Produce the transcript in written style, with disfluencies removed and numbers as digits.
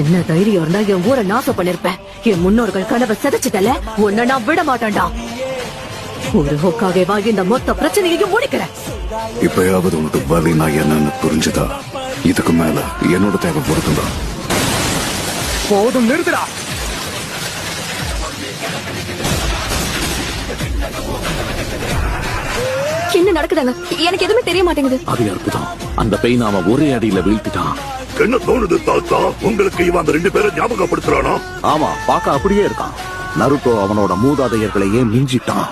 என்ன தைரியம் இருந்தா என் ஊரை நாசம் பண்ணிருப்பேன். என் முன்னோர்கள் கனவை சிதைச்சிட்டல, உன்னை நான் விட மாட்டேன்டா. ஒரு ஹோக்காகவா இந்த மொத்த பிரச்சனையையும் முடிக்கிறேன். இப்பயாவது உனக்கு வலி நான் என்னன்னு புரிஞ்சுதா? இதுக்கு மேல என்னோட தேவை பொறுத்துதான். போதும், நிறுத்துடா. என்ன நடக்குதாங்க? எனக்கு எதுவுமே தெரிய மாட்டேங்குது. அது அற்புதம். அந்த பெயின் அவன் ஒரே அடியில வீழ்த்திட்டான். என்ன தோணுது தாத்தா? உங்களுக்கு இவன் அந்த 2 பேரை ஞாபகப்படுத்துறானா? ஆமா, பாக்க அப்படியே இருக்கான். நருட்டோ அவனோட மூதாதையர்களையே மிஞ்சிட்டான்.